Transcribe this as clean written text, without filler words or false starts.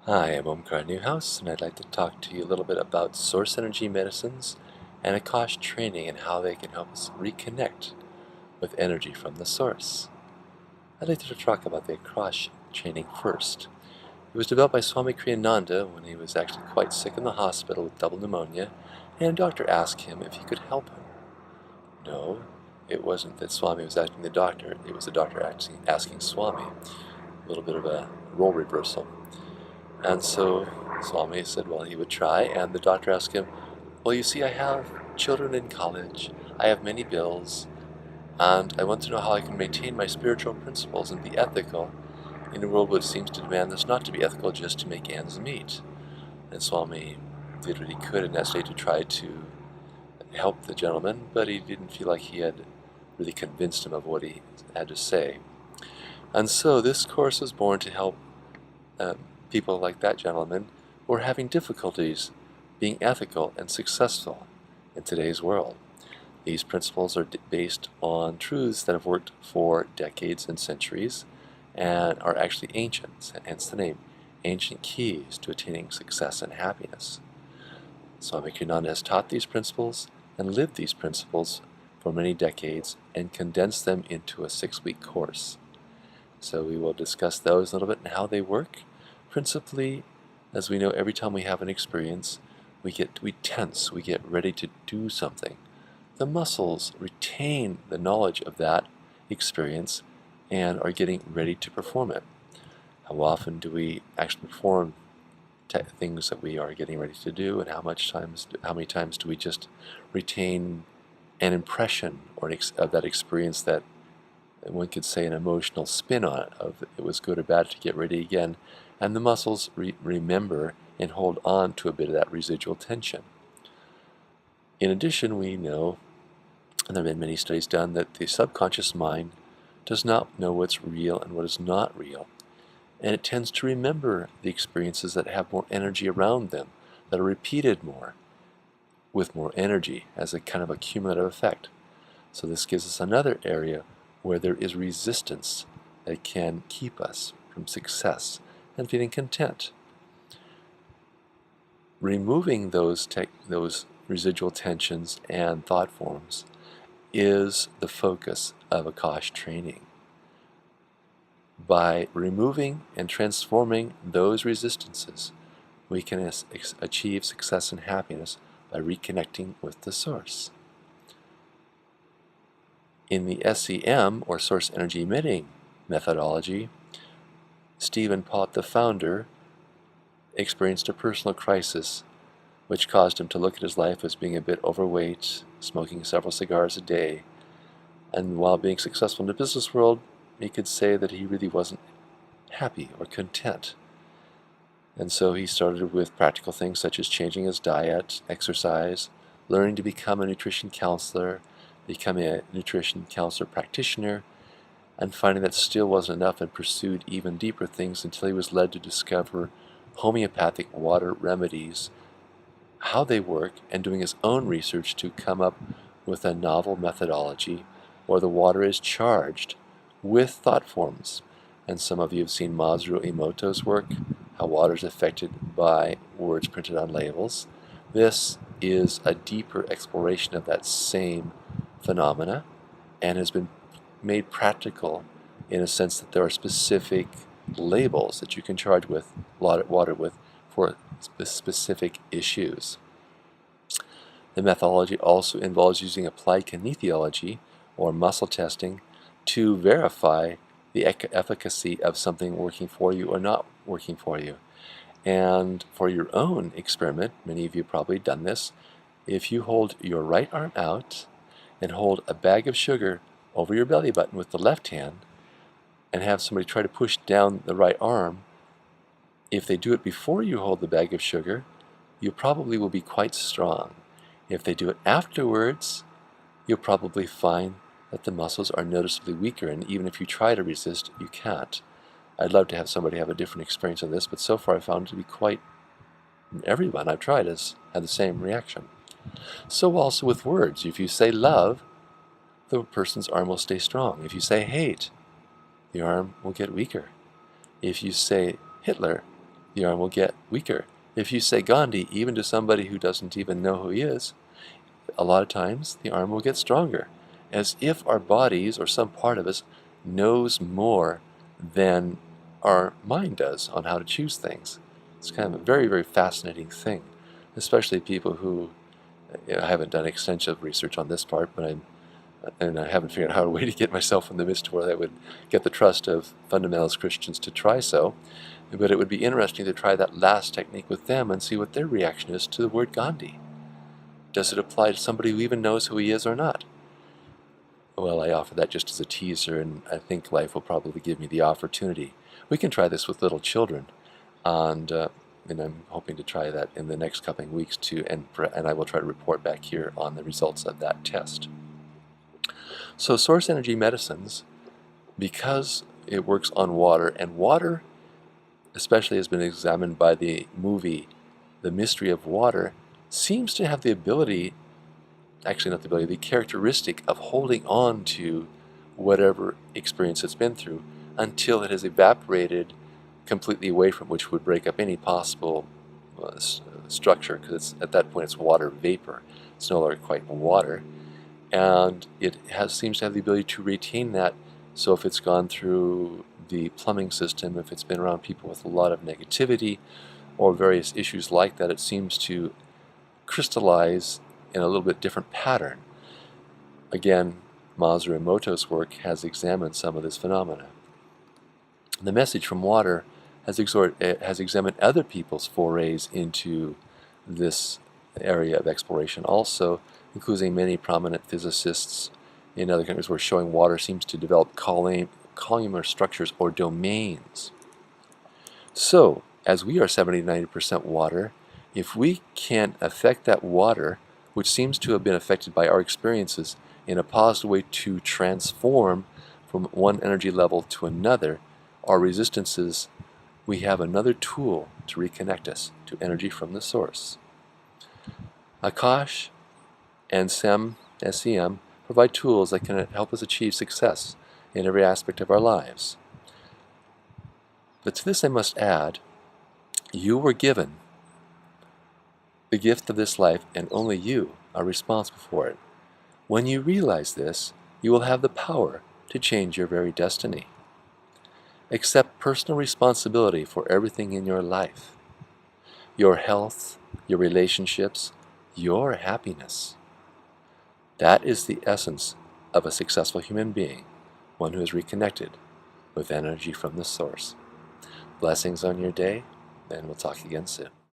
Hi, I'm Aumkara Newhouse, and I'd like to talk to you a little bit about source energy medicines and AKASH training and how they can help us reconnect with energy from the source. I'd like to talk about the AKASH training first. It was developed by Swami Kriyananda when he was actually quite sick in the hospital with double pneumonia, and a doctor asked him if he could help him. No, it wasn't that Swami was asking the doctor, it was the doctor asking Swami. A little bit of a role reversal. And so Swami said, well, he would try, and the doctor asked him, well, you see, I have children in college, I have many bills, and I want to know how I can maintain my spiritual principles and be ethical in a world which seems to demand us not to be ethical just to make ends meet. And Swami did what he could in that state to try to help the gentleman, but he didn't feel like he had really convinced him of what he had to say. And so this course was born to help people like that gentleman who are having difficulties being ethical and successful in today's world. These principles are based on truths that have worked for decades and centuries and are actually ancient, hence the name, ancient keys to attaining success and happiness. Swami Kriyananda has taught these principles and lived these principles for many decades and condensed them into a 6-week course. So we will discuss those a little bit and how they work. Principally, as we know, every time we have an experience, we tense, we get ready to do something. The muscles retain the knowledge of that experience and are getting ready to perform it. How often do we actually perform things that we are getting ready to do, and how many times do we just retain an impression of that experience that one could say an emotional spin on it, of it was good or bad, to get ready again, and the muscles remember and hold on to a bit of that residual tension. In addition, we know, and there have been many studies done, that the subconscious mind does not know what's real and what is not real, and it tends to remember the experiences that have more energy around them, that are repeated more, with more energy, as a kind of a cumulative effect. So this gives us another area where there is resistance that can keep us from success and feeling content. Removing those residual tensions and thought forms is the focus of AKASH training. By removing and transforming those resistances, we can achieve success and happiness by reconnecting with the source. In the SEM, or Source Energy Emitting methodology, Stephen Pott, the founder, experienced a personal crisis which caused him to look at his life as being a bit overweight, smoking several cigars a day, and while being successful in the business world, he could say that he really wasn't happy or content. And so he started with practical things such as changing his diet, exercise, learning to become a nutrition counselor, becoming a nutrition counselor practitioner, and finding that still wasn't enough, and pursued even deeper things until he was led to discover homeopathic water remedies, how they work, and doing his own research to come up with a novel methodology where the water is charged with thought forms. And some of you have seen Masaru Emoto's work, how water is affected by words printed on labels. This is a deeper exploration of that same phenomena and has been made practical in a sense that there are specific labels that you can charge with water with for specific issues. The methodology also involves using applied kinesiology, or muscle testing, to verify the efficacy of something working for you or not working for you. And for your own experiment, many of you have probably done this, if you hold your right arm out and hold a bag of sugar over your belly button with the left hand and have somebody try to push down the right arm, if they do it before you hold the bag of sugar, you probably will be quite strong. If they do it afterwards, you'll probably find that the muscles are noticeably weaker, and even if you try to resist, you can't. I'd love to have somebody have a different experience of this, but so far I've found it to be quite, everyone I've tried has had the same reaction. So also with words, if you say love, the person's arm will stay strong. If you say hate, the arm will get weaker. If you say Hitler, the arm will get weaker. If you say Gandhi, even to somebody who doesn't even know who he is, a lot of times the arm will get stronger, as if our bodies or some part of us knows more than our mind does on how to choose things. It's kind of a very, very fascinating thing, especially people who, I haven't done extensive research on this part, but I haven't figured out a way to get myself in the midst where I would get the trust of fundamentalist Christians to try so. But it would be interesting to try that last technique with them and see what their reaction is to the word Gandhi. Does it apply to somebody who even knows who he is or not? Well, I offer that just as a teaser, and I think life will probably give me the opportunity. We can try this with little children, and I'm hoping to try that in the next couple of weeks too, and I will try to report back here on the results of that test. So source energy medicines, because it works on water, and water especially has been examined by the movie The Mystery of Water, seems to have the ability, actually not the ability, the characteristic of holding on to whatever experience it's been through until it has evaporated completely away from, which would break up any possible structure, because at that point it's water vapor. It's no longer quite water, and it seems to have the ability to retain that. So if it's gone through the plumbing system, if it's been around people with a lot of negativity or various issues like that, it seems to crystallize in a little bit different pattern. Again, Masaru Emoto's work has examined some of this phenomena. The message from water has examined other people's forays into this area of exploration also, including many prominent physicists in other countries where showing water seems to develop columnar structures or domains. So, as we are 70-90% water, if we can affect that water, which seems to have been affected by our experiences, in a positive way to transform from one energy level to another, our resistances, we have another tool to reconnect us to energy from the source. AKASH and SEM provide tools that can help us achieve success in every aspect of our lives. But to this I must add, you were given the gift of this life, and only you are responsible for it. When you realize this, you will have the power to change your very destiny. Accept personal responsibility for everything in your life. Your health, your relationships, your happiness. That is the essence of a successful human being, one who is reconnected with energy from the source. Blessings on your day, and we'll talk again soon.